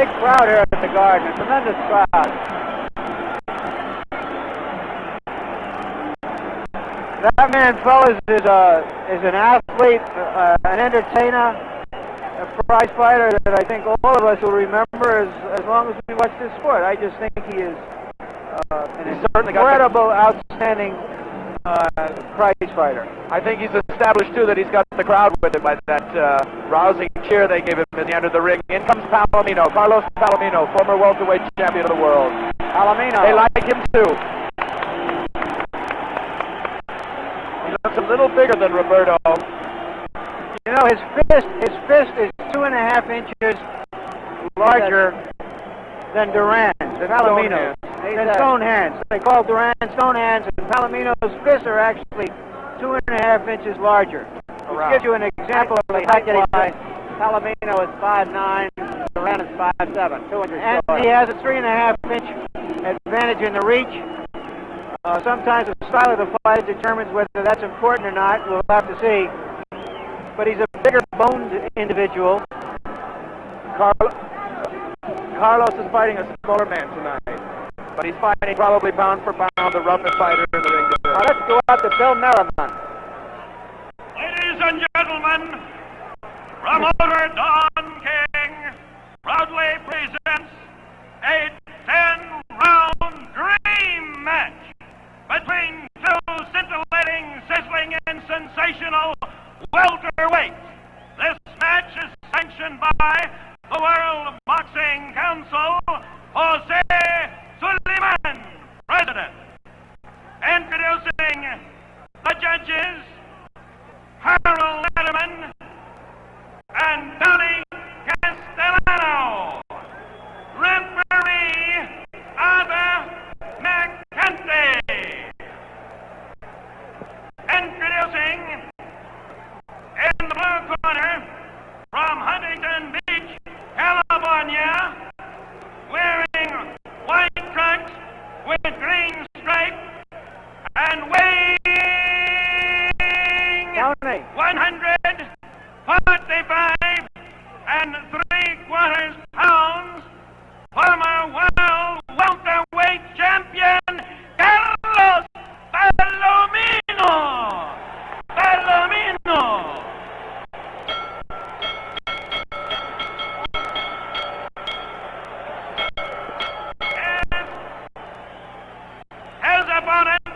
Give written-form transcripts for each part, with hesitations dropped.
Big crowd here at the Garden, a tremendous crowd. That man, fellas, is an athlete, an entertainer, a prize fighter that I think all of us will remember as long as we watch this sport. I just think he is an incredible, outstanding prize fighter. I think he's established, too, that he's got the crowd with him by that rousing cheer they gave him at the end of the ring. In comes Palomino, Carlos Palomino, former welterweight champion of the world. Palomino. They like him, too. He looks a little bigger than Roberto. You know, his fist is 2.5 inches larger than Duran's, than Palomino's. Than stone hands. They call Duran stone hands, and Palomino's fists are actually 2.5 inches larger. Which gives you an example of the height wise. Palomino is 5'9", Duran is 5'7", 2 inches and shorter. He has a 3.5 inch advantage in the reach. Sometimes the style of the fight determines whether that's important or not. We'll have to see. But he's a bigger boned individual. Carlos is fighting a smaller man tonight, but he's fighting probably pound for pound the roughest fighter in the ring. Now let's go out to Bill Merriman. Ladies and gentlemen, promoter Don King proudly presents a 10-round dream match between two scintillating, sizzling, and sensational welterweights. This match is sanctioned by the World Boxing Council, Jose Suleiman, President. Introducing the judges, Harold Letterman and Tony Castellano. Referee, Ada McKenty. Introducing in the blue corner from Huntington Beach, California, wearing white trunks with green stripes and weighing 145 3/4 pounds, former world welterweight champion Carlos Palomino. Palomino. His opponent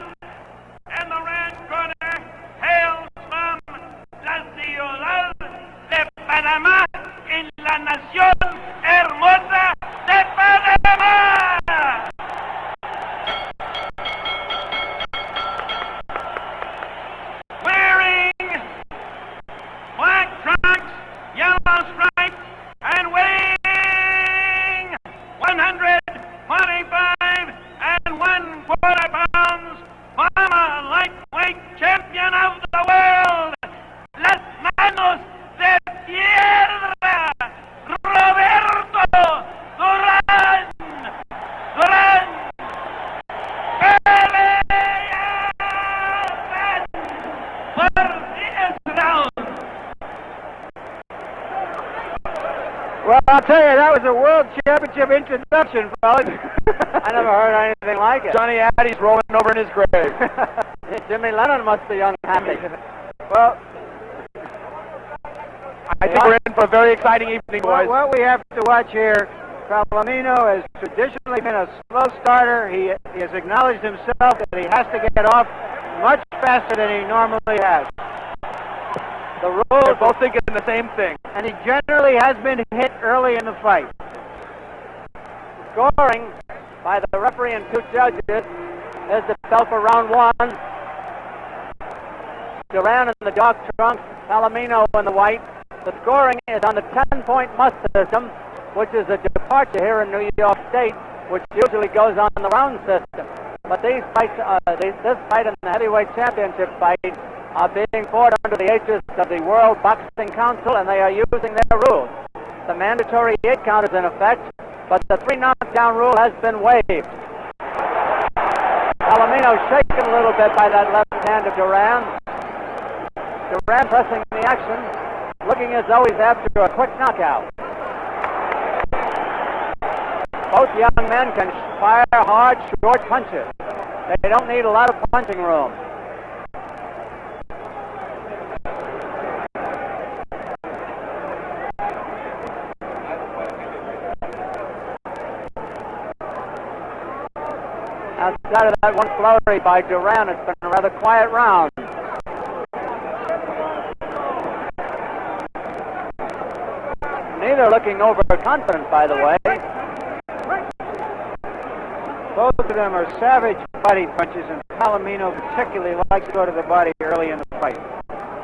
in the red corner hails from la ciudad de Panamá, en la nación hermosa de Panamá. Wearing black trunks, yellow stripes, and weighing 125 1/4 pounds, former lightweight champion of the world, las manos de tierra, Roberto Duran. Pelean por 10 rounds. Well, I'll tell you, that was a World Championship introduction, fellas. I never heard anything like it. Johnny Addy's rolling over in his grave. Jimmy Lennon must be unhappy. Well, I think we're in for a very exciting evening, boys. what we have to watch here, Palomino has traditionally been a slow starter. He has acknowledged himself that he has to get off much faster than he normally has. The rules, They're both thinking the same thing. and he generally has been hit early in the fight. Scoring by the referee and two judges is the bell for round one. Duran in the dark trunks, Palomino in the white. The scoring is on the 10-point must system, which is a departure here in New York State, which usually goes on the round system. But these fights, this fight and the heavyweight championship fight are being fought under the aegis of the World Boxing Council, and they are using their rules. The mandatory 8 count is in effect, but the 3 knockdown rule has been waived. Palomino shaken a little bit by that left hand of Duran. Duran pressing the action, looking as though he's after a quick knockout. Both young men can fire hard, short punches. They don't need a lot of punching room. Outside of that one flurry by Duran, it's been a rather quiet round. Neither looking overconfident, by the way. Both of them are savage body punches, and Palomino particularly likes to go to the body early in the fight.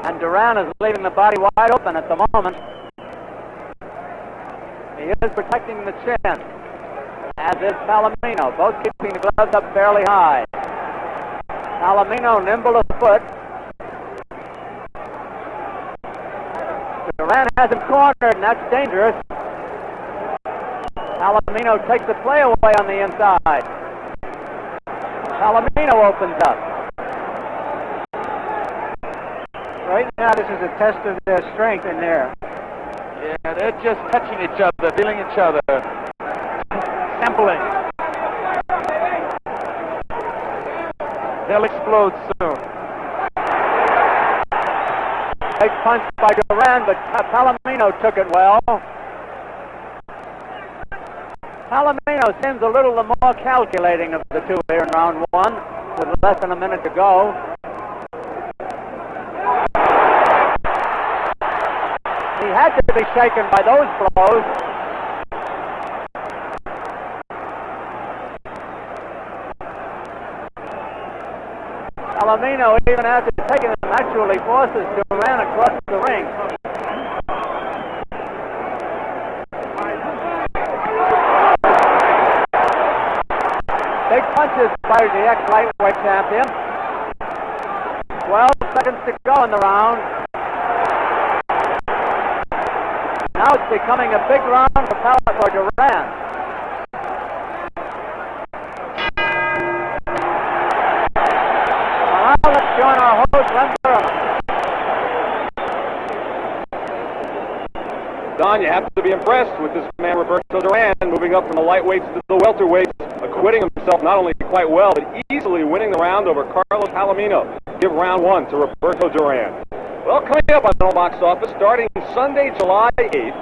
And Duran is leaving the body wide open at the moment. He is protecting the chin, as is Palomino, both keeping the gloves up fairly high. Palomino nimble of foot. Duran has him cornered, and that's dangerous. Palomino takes the play away on the inside. Palomino opens up. Right now, this is a test of their strength in there. Yeah, they're just touching each other, feeling each other, sampling. They'll explode soon. Big punch by Duran, but Palomino took it well. Palomino seems a little the more calculating of the two here in round one, with less than a minute to go. He had to be shaken by those blows. Palomino, even after taking them, actually forces Duran across the ring. Big punches by the ex-lightweight champion. 12 seconds to go in the round. Now it's becoming a big round for Duran. Now let's join our host, Len Burma. Don, you have to be impressed with this man, Roberto Duran, moving up from the lightweights to the welterweights, acquitting himself not only quite well, but easily winning the round over Carlos Palomino. Give round one to Roberto Duran. Well, coming up on the box office, starting Sunday, July 8th,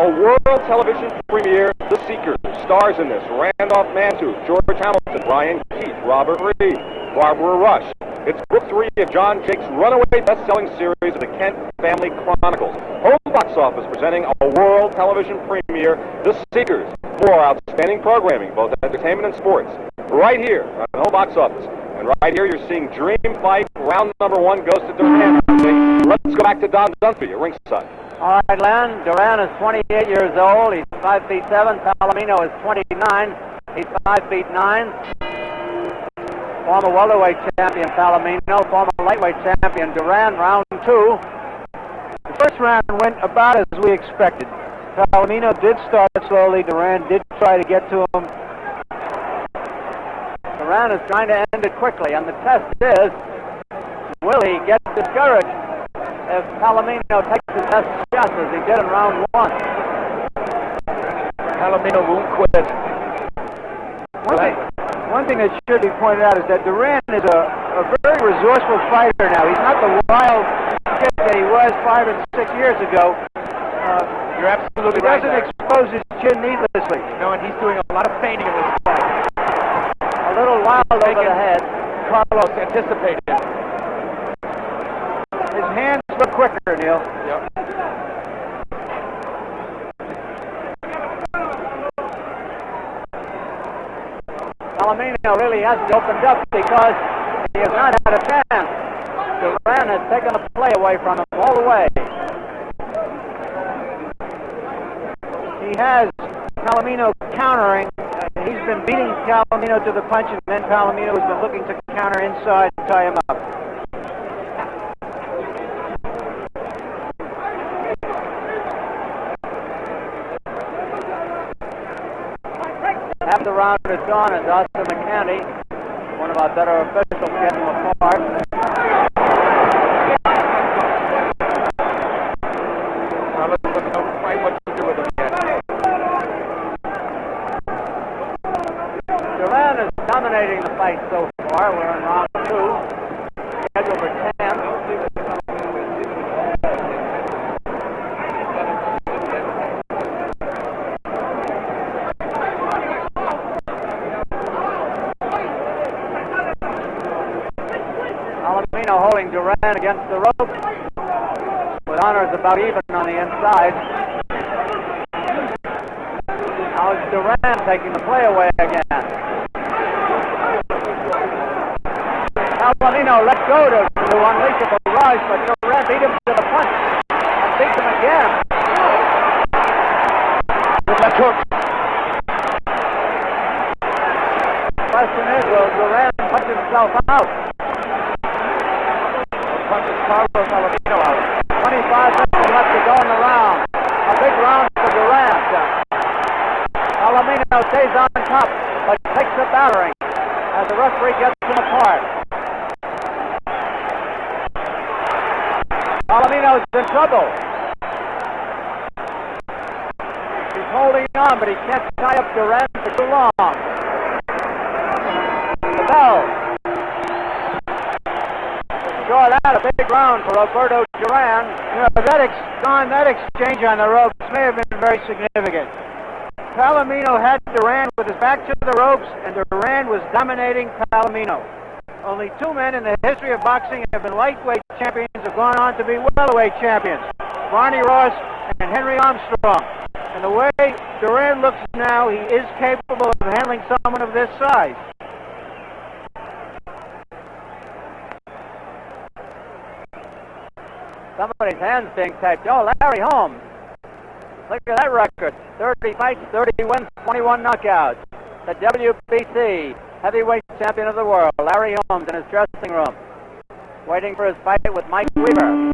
a world television premiere, The Seekers. Stars in this: Randolph Mantu, George Hamilton, Brian Keith, Robert Reed, Barbara Rush. It's book 3 of John Jake's runaway best-selling series of the Kent Family Chronicles. Home box office presenting a world television premiere, The Seekers. More outstanding programming, both entertainment and sports, right here on Home Box Office. And right here you're seeing Dream Fight. Round number 1 goes to Duran. Let's go back to Don Dunphy at ringside. All right, Len. Duran is 28 years old. He's 5'7". Palomino is 29. He's 5'9". Former welterweight champion Palomino, former lightweight champion Duran. Round 2. The first round went about as we expected. Palomino did start slowly. Duran did try to get to him. Duran is trying to end it quickly, and the test is, will he get discouraged if Palomino takes his best shots as he did in round 1? Palomino won't quit. One thing that should be pointed out is that Duran is a very resourceful fighter now. He's not the wild kid that he was 5 and 6 years ago. You're absolutely He right. doesn't expose his chin needlessly. No, and he's doing a lot of feigning in this fight. A little wild over the head. Carlos anticipated. His hands look quicker, Neil. Yep. Palomino really hasn't opened up because he has not had a chance. Duran has taken the play away from him all the way. He has Palomino countering. He's been beating Palomino to the punch, and then Palomino has been looking to counter inside and tie him up. Half the round is gone as Austin McCanty, one of our better officials, gets him apart. Carlos doesn't know quite what to do with him yet. against the rope, with honors about even on the inside. Now it's Duran taking the play away again. Palomino let go to unleash a barrage, but Duran beat him to the punch and beat him again. With left hook. The question is, will Duran punch himself out? Punches Carlos Palomino out. 25 seconds left to go in the round. A big round for Duran. Palomino stays on top, but takes the battering as the referee gets him apart. Palomino's in trouble. He's holding on, but he can't tie up Duran for too long. The bell. Sure, that a big round for Roberto Duran. You know, that exchange on the ropes may have been very significant. Palomino had Duran with his back to the ropes, and Duran was dominating Palomino. Only two men in the history of boxing have been lightweight champions have gone on to be welterweight champions, Barney Ross and Henry Armstrong. And the way Duran looks now, he is capable of handling someone of this size. Somebody's hand's being taped. Oh, Larry Holmes. Look at that record. 30 fights, 30 wins, 21 knockouts. The WBC heavyweight champion of the world, Larry Holmes, in his dressing room, waiting for his fight with Mike Weaver.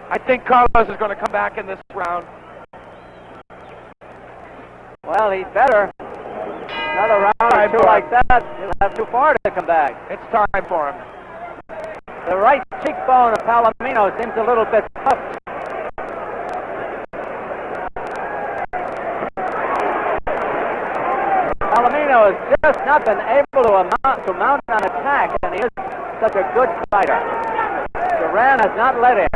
I think Carlos is going to come back in this round. Well, he's better. Another round or two like that, he'll have too far to come back. It's time for him. The right cheekbone of Palomino seems a little bit puffed. Palomino has just not been able to mount an attack, and he is such a good fighter. Duran has not let him.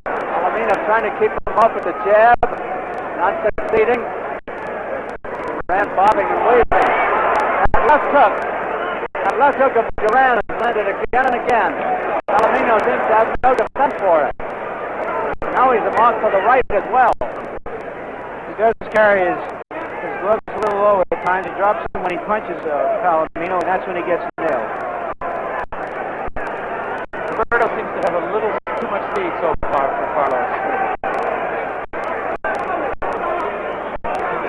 Palomino trying to keep him up with the jab, not succeeding. Duran bobbing and weaving. That left hook of Duran has landed again and again. Palomino seems to have no defense for it. Now he's a mark for the right as well. He does carry his gloves a little low at times. He drops them when he punches Palomino, and that's when he gets nailed. Roberto seems to have a little too much speed so far for Carlos.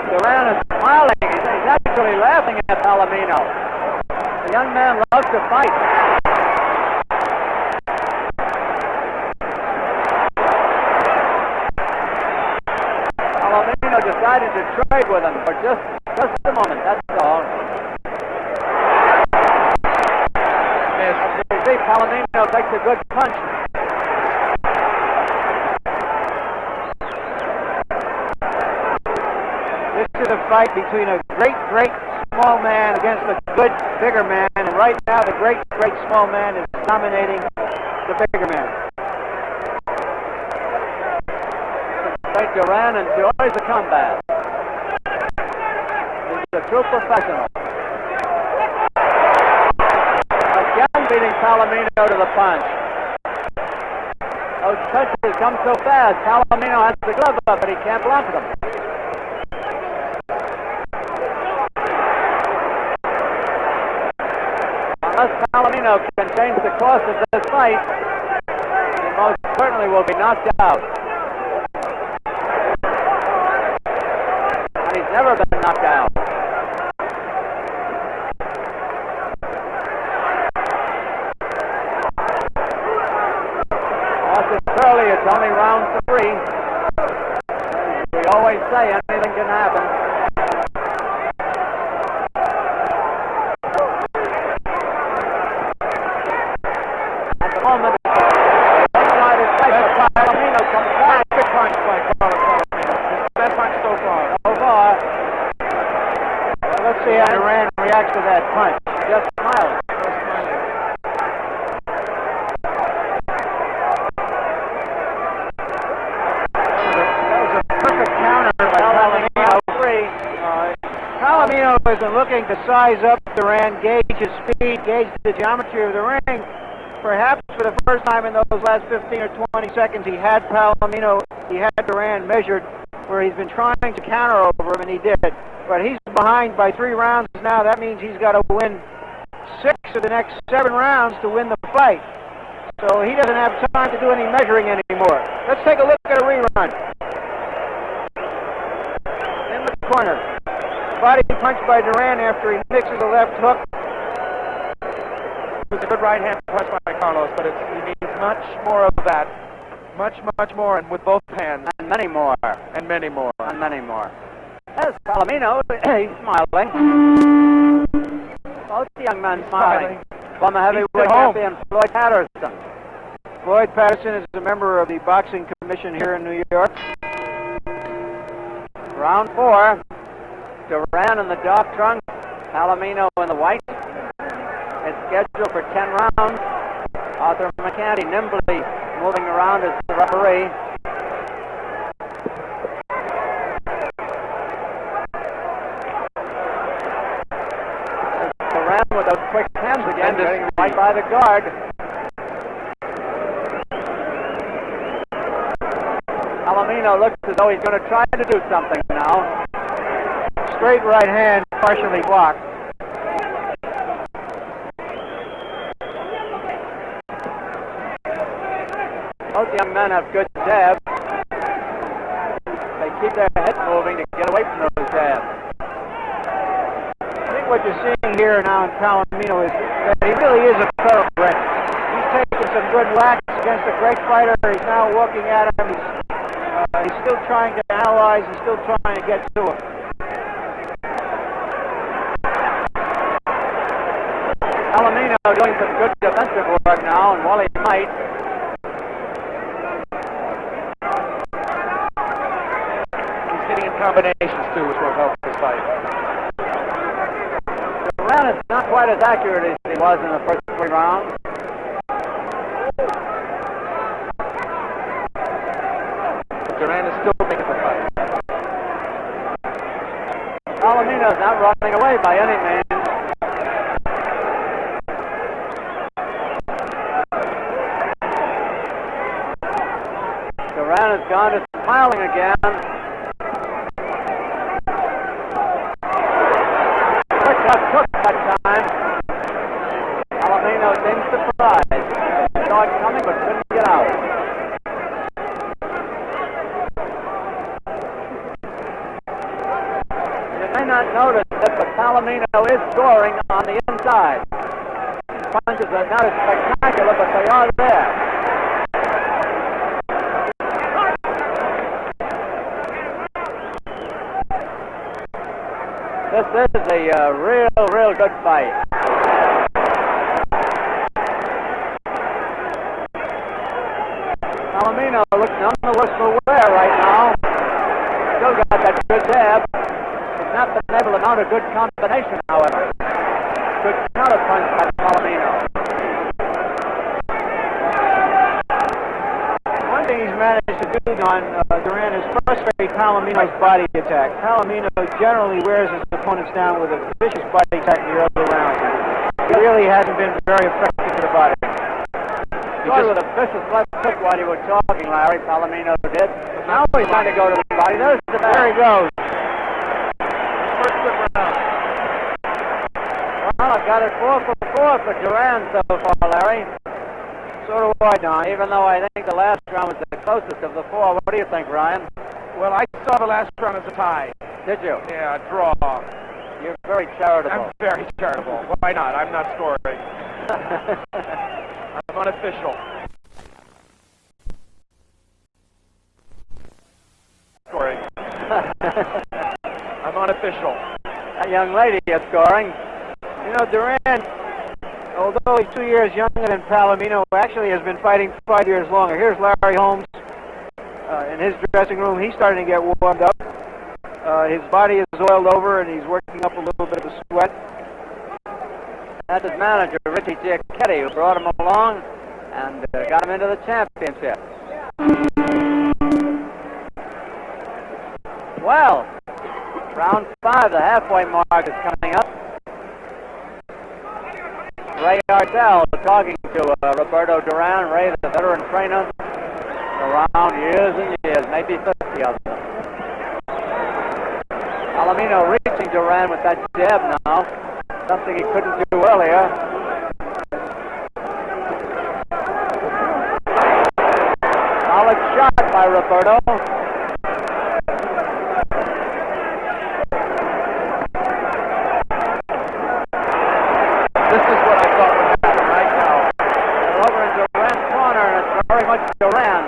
Duran is smiling. He's actually laughing at Palomino. The young man loves to fight. Palomino decided to trade with him for just a moment, that's all. As you see, Palomino takes a good punch. This is a fight between a great small man against a good bigger man, and right now the great small man is dominating the bigger man. Duran enjoys the combat. He's a true professional. Again beating Palomino to the punch. Those punches come so fast. Palomino has the glove up, but he can't block them. Unless Palomino can change the course of this fight, he most certainly will be knocked out. He's never been knocked out. Necessarily, it's only round 3. We always say anything can happen. At the moment, one-sided fight for Palomino comes back. Big punch by Carlos Palomino. His best punch so far. Let's see how Duran reacts to that punch. Just smiling. That was a perfect counter by Palomino. to size up Duran, gauge his speed, gauge the geometry of the ring. Perhaps for the first time in those last 15 or 20 seconds, he had Duran measured where he's been trying to counter over him, and he did. But he's behind by 3 rounds now. That means he's got to win 6 of the next 7 rounds to win the fight. So he doesn't have time to do any measuring anymore. Let's take a look at a rerun. In the corner. Body punch by Duran after he mixes a left hook. It was a good right hand punch by Carlos, but he needs much more of that. Much more, and with both hands. And many more. And many more. And many more. There's Palomino. He's smiling. Both the young men smiling. Former heavyweight champion Floyd Patterson. Floyd Patterson is a member of the Boxing Commission here in New York. Round 4. Duran in the dark trunks. Palomino in the white. It's scheduled for 10 rounds. Arthur McCanty nimbly moving around as the referee. Duran with those quick hands again, getting right by the guard. Palomino looks as though he's going to try to do something now. Straight right hand, partially blocked. Both young men have good jabs. They keep their heads moving to get away from those jabs. I think what you're seeing here now in Palomino is that he really is a thoroughbred. He's taken some good whacks against a great fighter. He's now walking at him. He's still trying to analyze. He's still trying to get to him. Palomino doing some good defensive work now, and Wally might. He's hitting in combinations too, which will help this fight. Duran is not quite as accurate as he was in the first 3 rounds. Duran is still making the fight. Palomino's not running away by any means. Duran has gone to smiling again. Quick left hook that time. Palomino seems surprised. Saw it coming but couldn't get out. You may not notice it, but Palomino is scoring on the inside. Punches are not as spectacular, but they are there. This is a real good fight. Palomino looks none the worse for wear right now. Still got that good jab. He's not been able to mount a good combination, however. Good counter punch by Palomino. One thing he's managed to do on Duran is frustrate Palomino's body attack. Palomino generally wears his opponents down with a vicious body attack in the early rounds. He really hasn't been very effective to the body. He started with a vicious left hook while you were talking, Larry. Palomino did. But now he's trying to go to the body. There's the back. There he goes. First good round. Well, I've got it 4 for 4 for Duran so far, Larry. So do I, Don. Even though I think the last round was the closest of the 4. What do you think, Ryan? Well, I saw the last round as a tie. Did you? Yeah, draw. You're very charitable. I'm very charitable. Why not? I'm not scoring. I'm unofficial. Scoring. I'm unofficial. That young lady is scoring. You know, Duran, although he's 2 years younger than Palomino, actually has been fighting 5 years longer. Here's Larry Holmes in his dressing room. He's starting to get warmed up. His body is oiled over, and he's working up a little bit of a sweat. That's his manager, Richie Giacchetti, who brought him along and got him into the championship. Well, round 5, the halfway mark is coming up. Ray Artell talking to Roberto Duran. Ray, the veteran trainer, around years and years, maybe 50 of them. Palomino reaching Duran with that jab now, something he couldn't do earlier. Solid shot by Roberto. This is what I thought would happen right now. They're over in Duran's corner, and it's very much Duran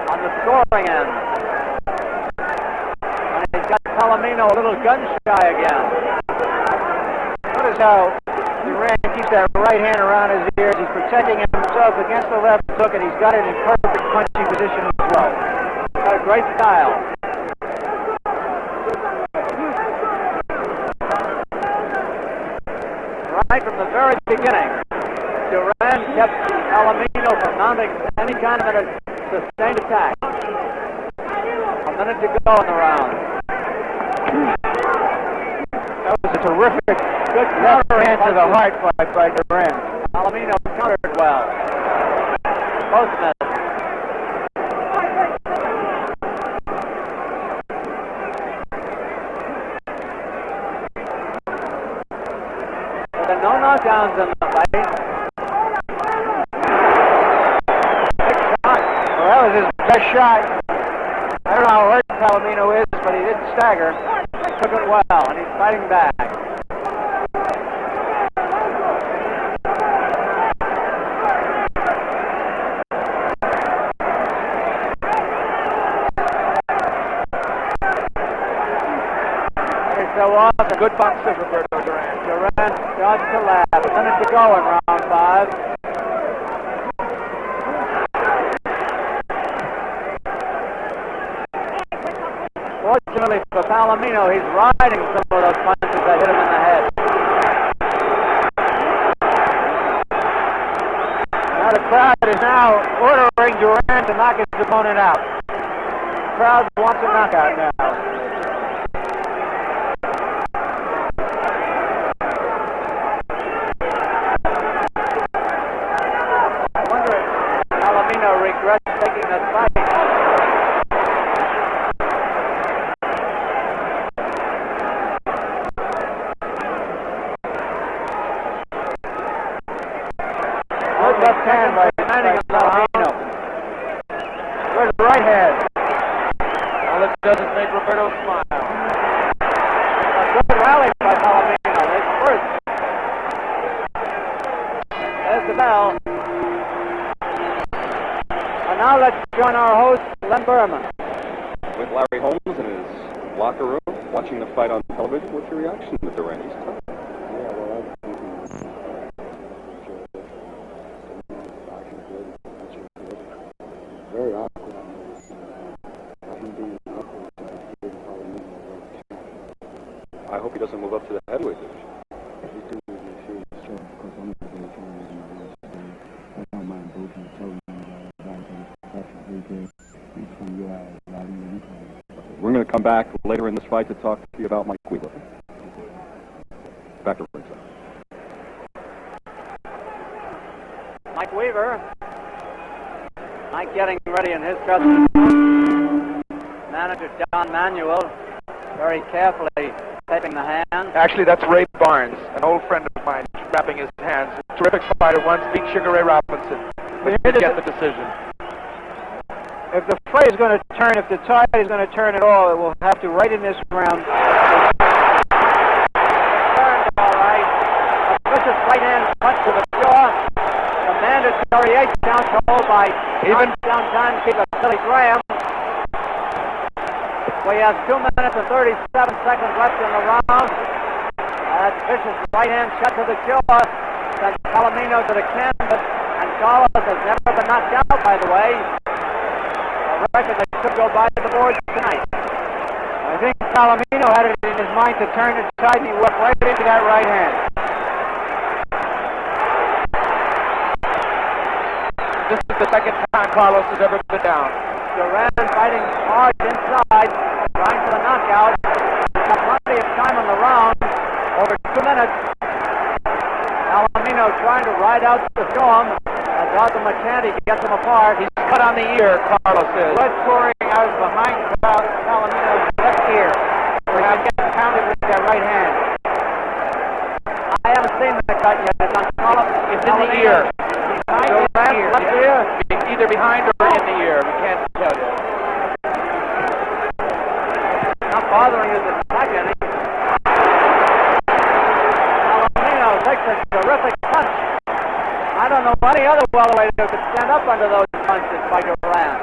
on the scoring end. And he's got Palomino a little gun shy again. Notice how Duran keeps that right hand around his ears. He's protecting himself against the left hook, and he's got it in perfect punching position as well. Got a great style. Right from the very beginning, Duran kept Palomino from mounting any kind of a sustained attack. A minute to go in the round. That was a terrific, good counter hand to the heart by Duran. Palomino countered well. Both missed. There are no knockdowns in the fight. Big shot. Well, that was his best shot. I don't know how hurt Palomino is, but he didn't stagger. Took it well, and he's fighting back. So often. Good boxer, Roberto Duran. Duran starts to laugh. A minute to go in round 5. Fortunately for Palomino, he's riding some of those punches that hit him in the head. Now the crowd is now ordering Duran to knock his opponent out. The crowd wants a knockout now. Regrets taking that fight. Good left hand by Palomino. Good right hand. All it doesn't make Roberto smile. A good rally by Palomino. It's first. There's the bell. And now let's join our host, Len Berman. With Larry Holmes in his locker room, watching the fight on television. What's your reaction to Duran? He's tough. Very awkward. I hope he doesn't move up to the heavyweight division. We're going to come back later in this fight to talk to you about Mike Weaver. Back to ringside. Mike Weaver. Mike getting ready in his dressing room. Manager Don Manuel very carefully taping the hand. Actually, that's Ray Barnes, an old friend of mine, wrapping his hands. A terrific fighter, once beat Sugar Ray Robinson, but didn't get the decision. If the fight is going to turn, if the tide is going to turn at all, it will have to right in this round. Turned all right. A vicious right hand punch to the jaw. The mandatory 8-count hold by Even down timekeeper Billy Graham. We have 2 minutes and 37 seconds left in the round. That vicious right hand shot to the jaw sent Palomino to the canvas, and Carlos has never been knocked out, by the way. A record that could go by the board tonight. I think Palomino had it in his mind to turn the tide, and he walked right into that right hand. this is the second time Carlos has ever been down. Duran fighting hard inside, trying for the knockout. Got plenty of time on the round, over 2 minutes. Palomino trying to ride tried out to show him. Brought them a chant, he gets them apart. He's cut on the ear, Carlos is. Blood pouring out behind Palomino's left ear. Where he gets pounded with that right hand. I haven't seen the cut yet. It's on It's in the ear. Behind So his ear. Left ear. Either behind or in the ear. We can't tell you. Not bothering his attack any. Palomino takes a terrific punch. I don't know any other welterweight who could stand up under those punches by Duran.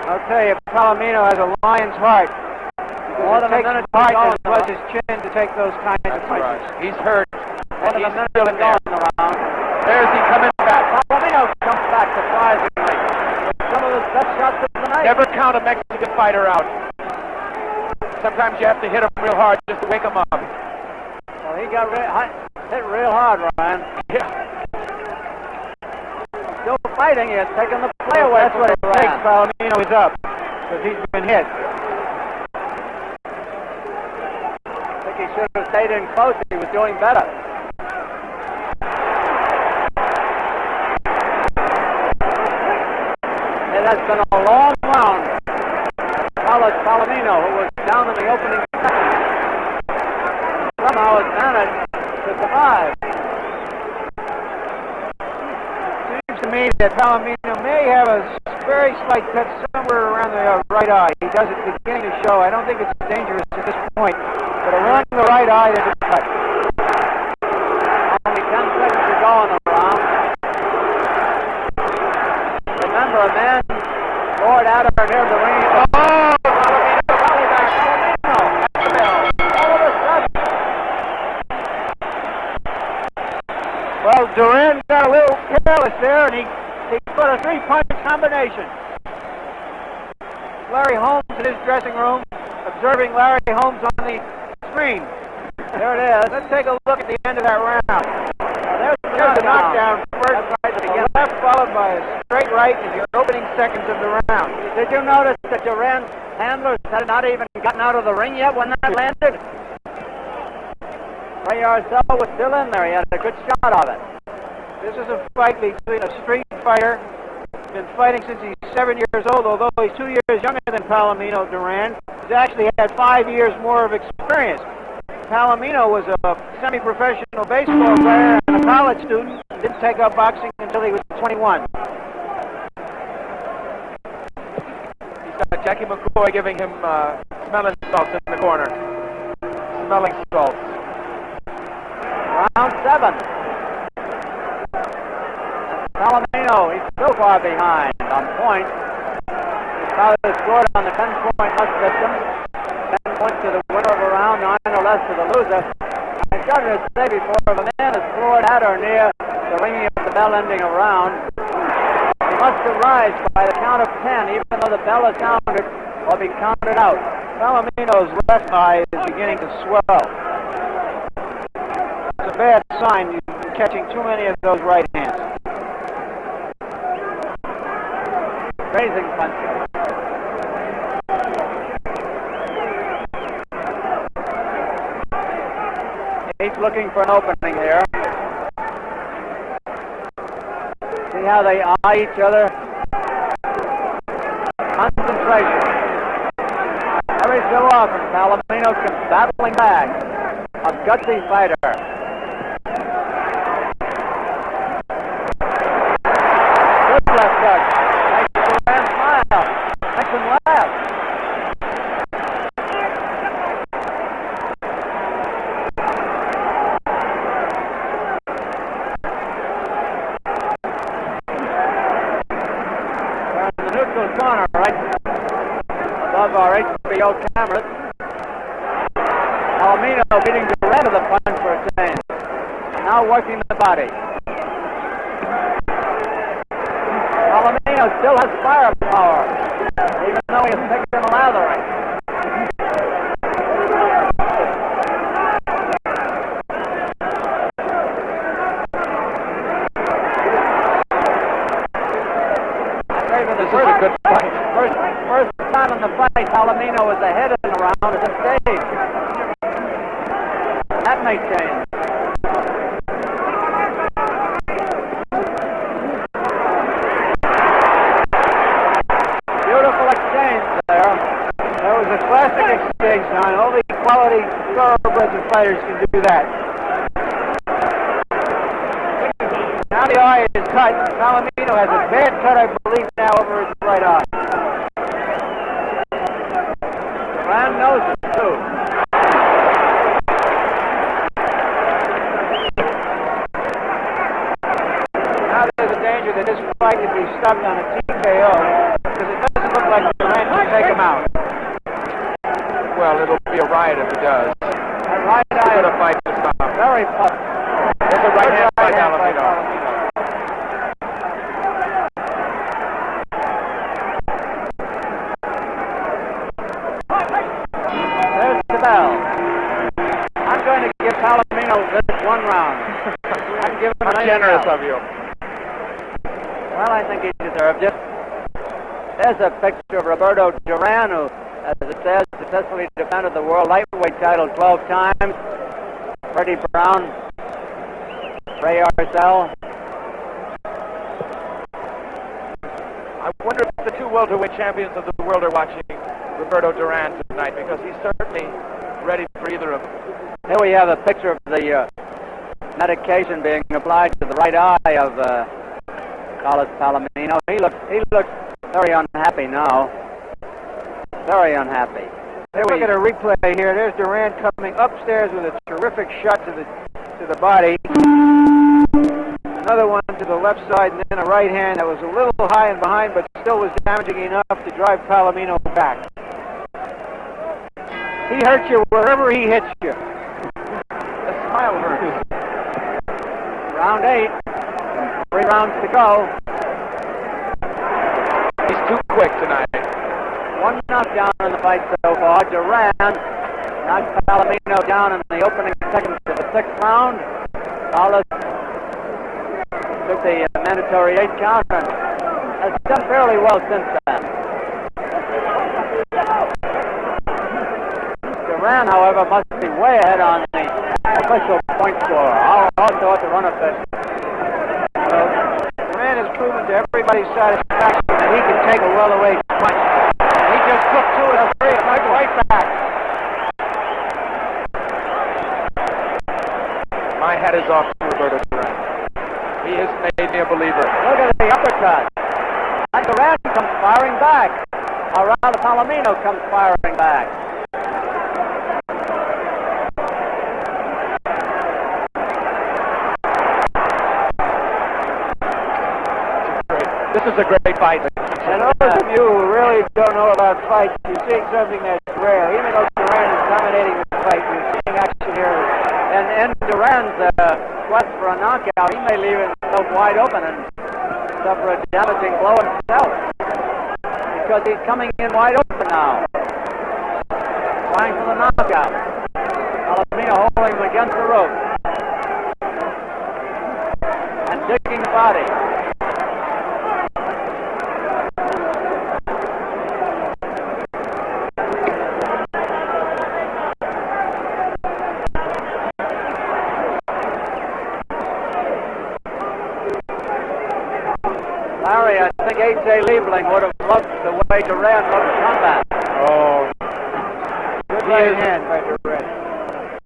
I'll tell you, Palomino has a lion's heart. More than a It takes minute to heart go as in the well as round. his chin to take those kinds of That's punches. right. He's hurt. More than And a he's minute still to in go there. in the round. There's he coming back. Palomino comes back surprisingly. Some of his best shots of the night. Never count a Mexican fighter out. Sometimes you have to hit him real hard just to wake him up. Well, he got hit real hard, Ryan. Yeah. Still fighting. He has taken the play away. That's what it from takes. Duran. Palomino is up because he's been hit. I think he should have stayed in close. He was doing better. It has been a long round. Carlos Palomino, who was down in the opening second, somehow has managed to survive. Seems to me that Palomino may have a very slight cut somewhere around the right eye. He does it beginning to show. I don't think it's dangerous at this point, but around the right eye there's a cut. Only 10 seconds to go in the round. Remember, a man scored out of near the ring. Oh! Palomino, rally back. Palomino! All of a sudden, Well, Duran got a little careless there, and he put a three-punch combination. Larry Holmes in his dressing room, observing Larry Holmes on the screen. there it is. Let's take a look at the end of that round. There's the There's a knockdown first, That's right, a left followed by a straight right in the opening seconds of the round. Did you notice that Duran's handlers had not even gotten out of the ring yet when that landed? Ray Arcel was still in there. He had a good shot of it. This is a fight between a street fighter, been fighting since he's 7 years old, although he's 2 years younger than Palomino Duran. He's actually had 5 years more of experience. Palomino was a semi-professional baseball player and a college student. Didn't take up boxing until he was 21. He's got Jackie McCoy giving him smelling salts in the corner. Smelling salts. Round 7. Palomino, he's still far behind on point. His father scored on the 10-point must system. 10 points to the winner of a round, 9 or less to the loser. I started to say before, if a man is floored at or near the ringing of the bell ending a round, he must arise by the count of 10, even though the bell is sounded or be counted out. Palomino's left eye is beginning to swell. It's a bad sign. You've been catching too many of those right hands. Raising punches. He's looking for an opening here. See how they eye each other? Concentration. Every so often, Palomino comes battling back. A gutsy fighter. Good left hook. Makes Duran smile. Makes him laugh. We're in the neutral corner, right above our HBO cameras. Palomino beating Duran to the punch for a change. Now working the body. Palomino still has firepower, even though he's thicker than a lathering. This is a good fight. First time in the fight, Palomino was ahead in the round. intelligent fighters can do that. Now the eye is cut. Palomino has a bad cut, I believe, now over his right eye. Duran knows it, too. Now there's a danger that this fight could be stopped on a TKO, because it doesn't look like Duran can take him out. Well, it'll be a riot if he does. That right eye What a fight to stop. very tough. There's a right hand by Palomino. There's the bell. I'm going to give Palomino this one round. I'm giving him How generous of you. Well, I think he deserved it. There's a picture of Roberto Duran, who, as it says, successfully defended the world lightweight title 12 times. Freddie Brown, Ray Arcel. I wonder if the two welterweight champions of the world are watching Roberto Duran tonight, because he's certainly ready for either of them. Here we have a picture of the medication being applied to the right eye of Carlos Palomino. He looks very unhappy now. Very unhappy. Hey, look at a replay here. There's Duran coming upstairs with a terrific shot to the body. Another one to the left side, and then a right hand that was a little high and behind, but still was damaging enough to drive Palomino back. He hurts you wherever he hits you. The smile hurts. Round 8. 3 rounds to go. He's too quick tonight. One knockdown in the fight so far. Duran knocked Palomino down in the opening seconds of the 6th round. Carlos took the mandatory 8 count and has done fairly well since then. Duran, however, must be way ahead on the official point scorer. Also at the run official. Duran has proven to everybody's satisfaction that he can take a welterweight punch. He just took 2 or 3 and went right back. My hat is off to Roberto Duran. He has made me a believer. Look at the uppercut. And Duran comes firing back. Or rather, Palomino comes firing back. This is a great fight. And those of you who really don't know about fights, you're seeing something that's rare. Even though Duran is dominating the fight, you're seeing action here. And in Duran's quest for a knockout, he may leave himself wide open and suffer a damaging blow himself. Because he's coming in wide open now. Trying for the knockout. Palomino holding him against the rope. And digging the body. Larry, I think A.J. Liebling would have loved the way Duran looked at combat. Oh, Good right hand by Duran.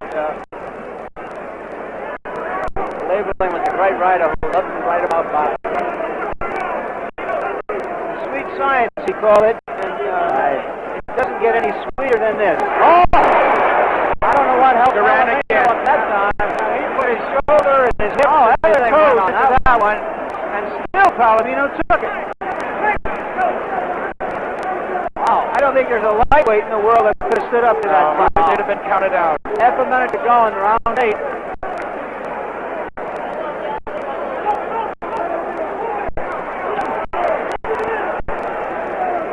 Yeah. Liebling was a great writer who loved to write about boxing. Sweet science, he called it. And it doesn't get any sweeter than this. Oh! I don't know what helped Duran Palomino again. at that time. He put his shoulder and his hip Oh, and his everything toes went on into that one. And still Palomino took it. Wow. I don't think there's a lightweight in the world that could have stood up to that it punch. should have been counted out. Half a minute to go in round 8.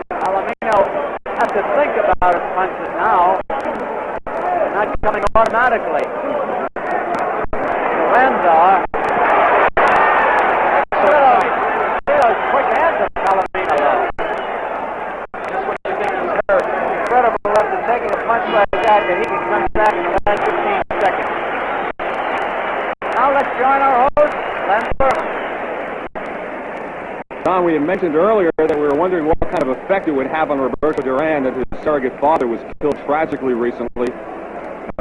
Palomino has to think about his punches now. They're not coming automatically. Duran's Still quick hands of Palomino though. Just when you think he's hurt. Incredible after taking a punch like that he can come back in the last 15 seconds. Now let's join our host, Len Burke. Don, we had mentioned earlier that we were wondering what kind of effect it would have on Roberto Duran that his surrogate father was killed tragically recently.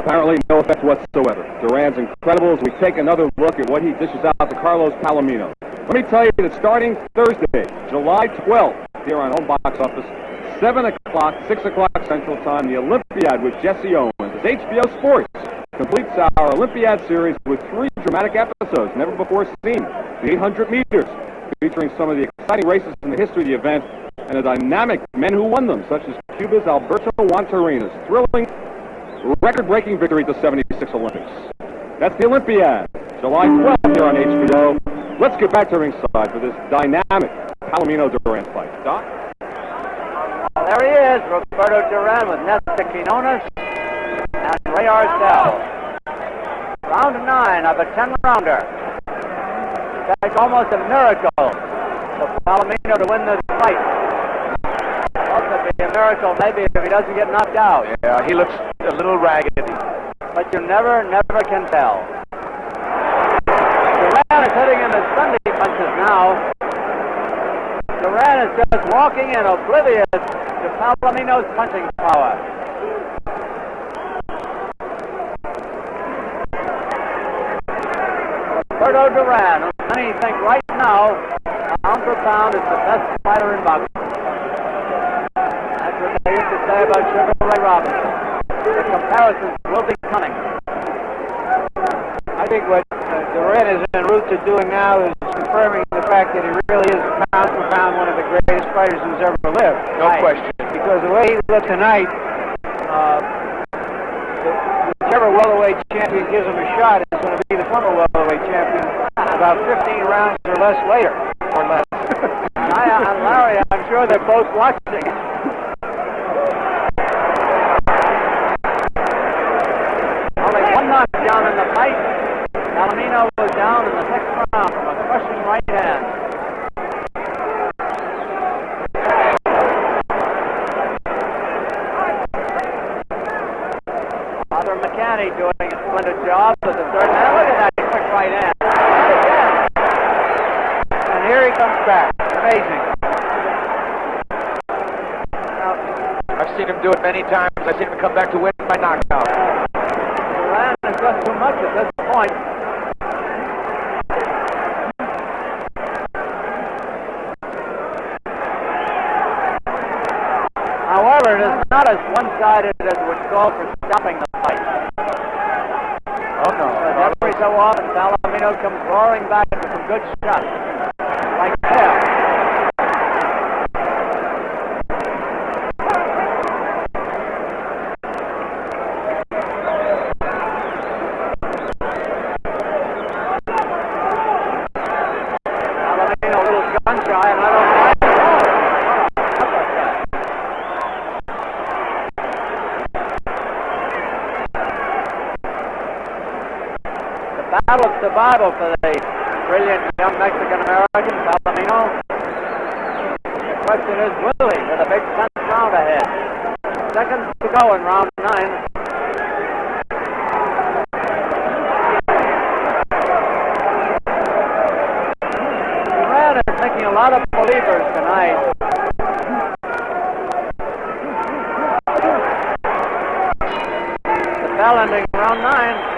Apparently no effect whatsoever. Duran's incredible as we take another look at what he dishes out to Carlos Palomino. Let me tell you that starting Thursday, July 12th, here on Home Box Office, 7 o'clock, 6 o'clock Central Time, the Olympiad with Jesse Owens as HBO Sports completes our Olympiad series with 3 dramatic episodes never before seen. The 800 meters, featuring some of the exciting races in the history of the event, and the dynamic men who won them, such as Cuba's Alberto Duran's thrilling, record-breaking victory at the 76 Olympics. That's the Olympiad, July 12th here on HBO. Let's get back to ringside for this dynamic Palomino-Duran fight. Doc? Well, there he is, Roberto Duran with Nestor Quinones and Ray Arcel. Round 9 of a 10-rounder. It takes almost a miracle for Palomino to win this fight. Also be a miracle maybe if he doesn't get knocked out. Yeah, he looks a little ragged. But you never can tell. Duran is hitting him as Sunday punches now. Duran is just walking in, oblivious to Palomino's punching power. Roberto Duran, who many think right now, pound for pound, is the best fighter in boxing. That's what they used to say about Sugar Ray Robinson. The comparisons will be coming. I think what Duran is en route to doing now is confirming the fact that he really is pound for pound one of the greatest fighters who's ever lived. No question. Because the way he looked tonight, whichever welterweight champion gives him a shot is going to be the former welterweight champion about 15 rounds or less later. Or less. And Larry, I'm sure they're both watching. Only one knockdown in the fight. Palomino was down in the 6th round from a crushing right hand. Arthur McCanny doing a splendid job with the 3rd man. Look at that quick right hand. And here he comes back. Amazing. I've seen him do it many times. I've seen him come back to win by knockout. Duran is just too much at this point. However, it is not as one-sided as would call for stopping the fight. Oh, no. But every so often, Palomino comes roaring back with some good shots. Like there. Palomino a little gun-shy, and I don't mind. Battle of survival for the brilliant young Mexican-American, Palomino. The question is, will he, with a big 10th round ahead? Seconds to go in round 9. Duran is making a lot of believers tonight. The bell ending round 9.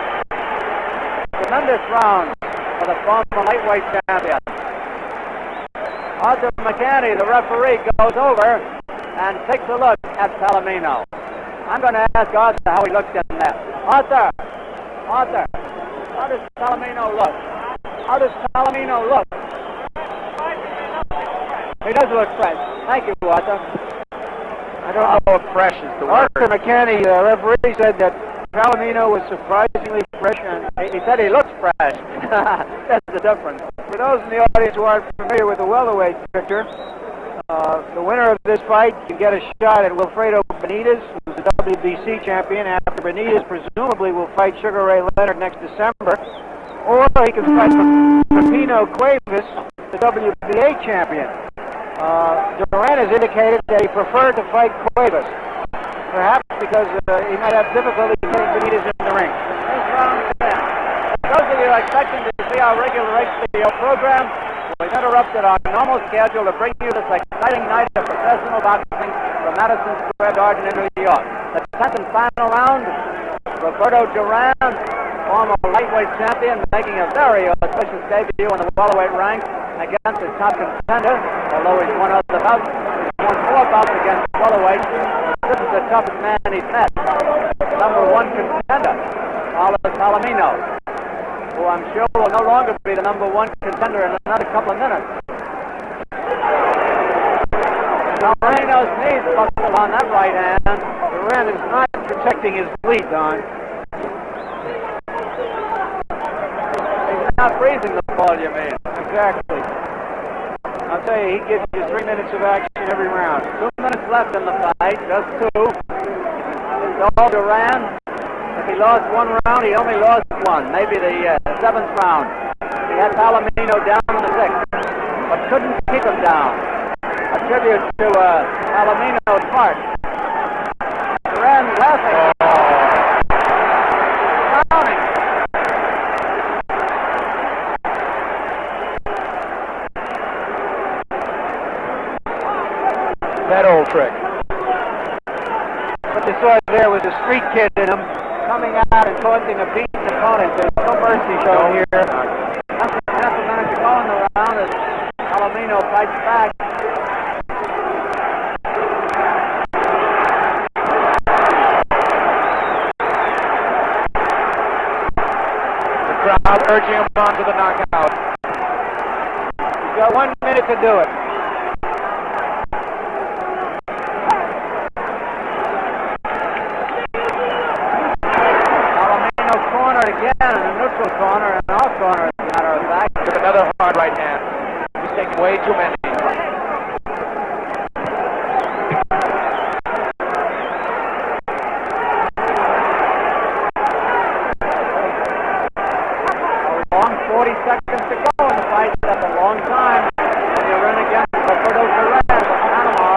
Tremendous round for the former lightweight champion. Arthur McCanny, the referee, goes over and takes a look at Palomino. I'm going to ask Arthur how he looked in there. Arthur, how does Palomino look? How does Palomino look? He does look fresh. Thank you, Arthur. I don't know if fresh is the word. Arthur McCanny, the referee, said that Palomino was surprisingly fresh, and He said he looks fresh. That's the difference. for those in the audience who aren't familiar with the welterweight picture, the winner of this fight can get a shot at Wilfredo Benitez, who's the WBC champion, after Benitez presumably will fight Sugar Ray Leonard next December, or he can fight Pepino Cuevas, the WBA champion. Duran has indicated that he preferred to fight Cuevas, perhaps because he might have difficulty getting Benitez in the ring. Those of you expecting to see our regular HBO program, we've interrupted our normal schedule to bring you this exciting night of professional boxing from Madison Square Garden in New York. The 10th and final round, Roberto Duran, former lightweight champion, making a very auspicious debut in the welterweight ranks against his top contender, although he's won other bouts. He's won 4 bouts against welterweight. This is the toughest man he's met. Number 1 contender, Palomino, who I'm sure will no longer be the number 1 contender in another couple of minutes. Palomino's knees buckled on that right hand. Duran is not protecting his lead, Don. He's not freezing the ball, you mean? Exactly. I'll tell you, he gives you 3 minutes of action every round. 2 minutes left in the fight, just 2. It's all Duran. If he lost 1 round, he only lost 1, maybe the 7th round. He had Palomino down in the 6th, but couldn't keep him down. A tribute to Palomino's heart. Duran laughing. Frowning. That old trick. What you saw there was a street kid in him coming out and causing a beaten opponent. There's no mercy shown here. Half a minute to go in the round as Palomino fights back. Crowd urging him on to the knockout. He's got 1 minute to do it. Palomino cornered again in the neutral corner and our corner, as a matter of fact. Took another hard right hand. He's taking way too many. A long 40 seconds to go in the fight. That's a long time when you're in against Roberto Duran of Panama.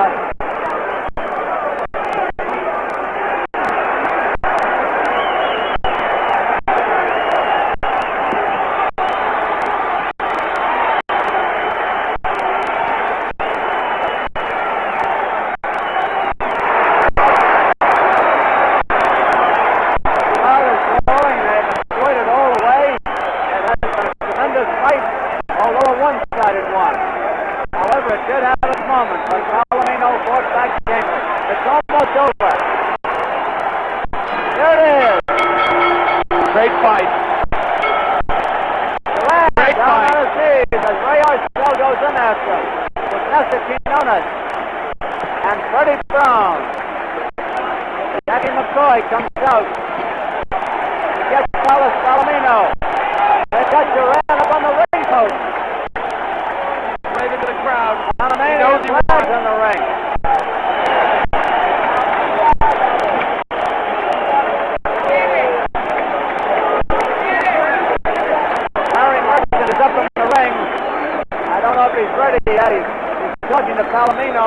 Great fight. Duran Great down fight. on his knees as Ray Arcel goes in after him with Nestor Quinones and Freddie Brown. Jackie McCoy comes out. He gets Palomino. They got Duran up on the ring post. Waving to the crowd. Palomino knows he flags won. in the ring. He's ready yet. He's talking to Palomino.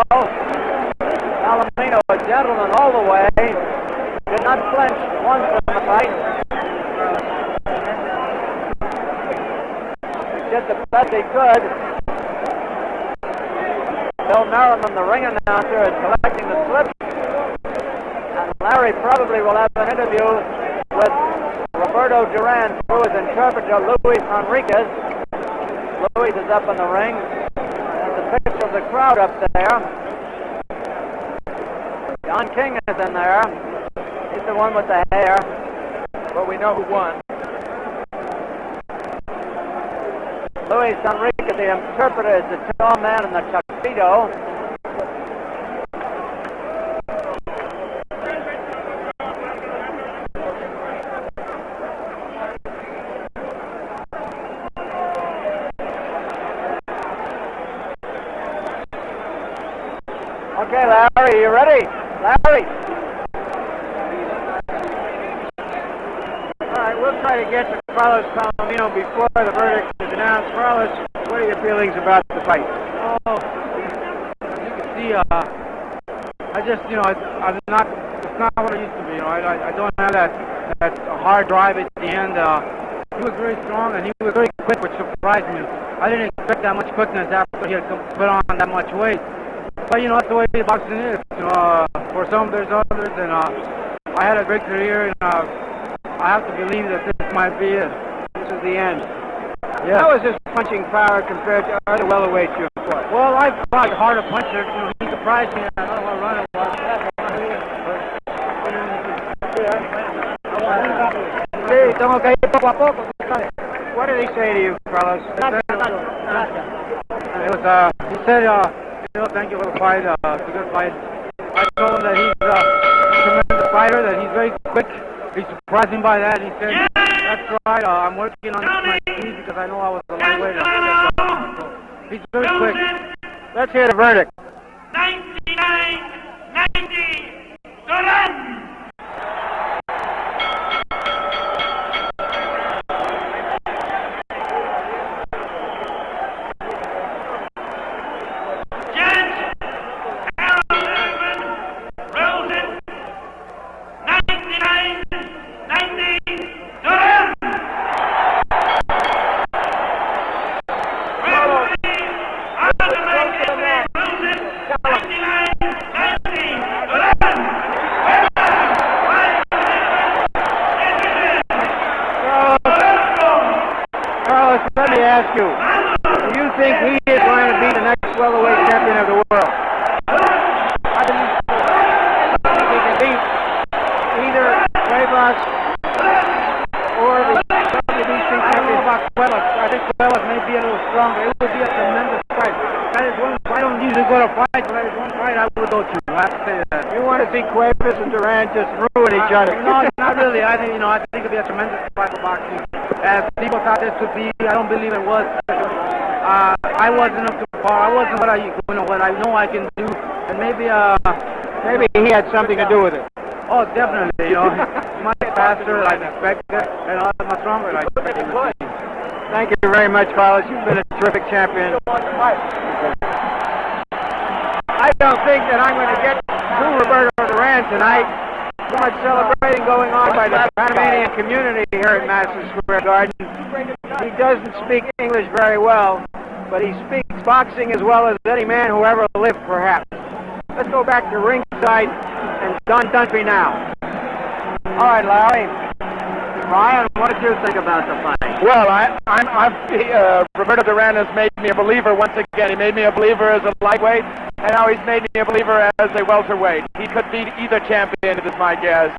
Palomino, a gentleman all the way, did not flinch once in the fight. He did the best he could. Bill Merriman, the ring announcer, is collecting the slips. And Larry probably will have an interview with Roberto Duran through his interpreter, Luis Enriquez. Luis is up in the ring. There's a picture of the crowd up there. John King is in there. He's the one with the hair. But we know who won. Luis Enriquez, the interpreter, is the tall man in the tuxedo. Okay, Larry, you ready? Larry! All right, we'll try to get to Carlos Palomino before the verdict is announced. Carlos, what are your feelings about the fight? Oh, as you can see, I just, I'm not, it's not what it used to be, I don't have that hard drive at the end. He was very strong and he was very quick, which surprised me. I didn't expect that much quickness after he had put on that much weight. But, that's the way boxing is. For some, there's others, and I had a great career, and I have to believe that this might be it. This is the end. Yeah. How is his punching power compared to other welterweights you've fought? Well, I fought harder puncher. You know, he surprised me. I don't know what run it was. Sí, tengo que ir poco a poco. What did he say to you, Carlos? It was, he said, you know, thank you for the fight. It's a good fight. I told him that he's a tremendous fighter, that he's very quick. He surprised me by that. He said, that's right, I'm working on my knees because I know I was a lightweight. So he's very quick. Let's hear the verdict. 99-90, Duran. Carlos, let me ask you, do you think he is going to be the next welterweight champion of the world? I think he can beat either Cuevas or the WBC champion. About Cuevas. I think Cuevas may be a little stronger. It would be a tremendous fight. That is one. I don't usually go to fight, but that is one fight I would go to. I have to say that. You want to see Cuevas and Duran just ruin each other? No, not really. I think I think it'd be a tremendous fight for boxing. As people thought this would be, I don't believe it was. I wasn't up to par. I wasn't what I know I can do, and maybe he had something to do with it. Oh, definitely. You know, he's much faster than I expected, and a lot much stronger than I expected. Thank you very much, Carlos. You've been a terrific champion. I don't think that I'm going to get to Roberto Duran tonight. So much celebrating going on by the Panamanian community here at Madison Square Garden. He doesn't speak English very well, but he speaks boxing as well as any man who ever lived, perhaps. Let's go back to ringside and Don Dunphy now. All right, Larry. Ryan, what did you think about the fight? Well, Roberto Duran has made me a believer once again. He made me a believer as a lightweight, and now he's made me a believer as a welterweight. He could beat either champion, it is my guess.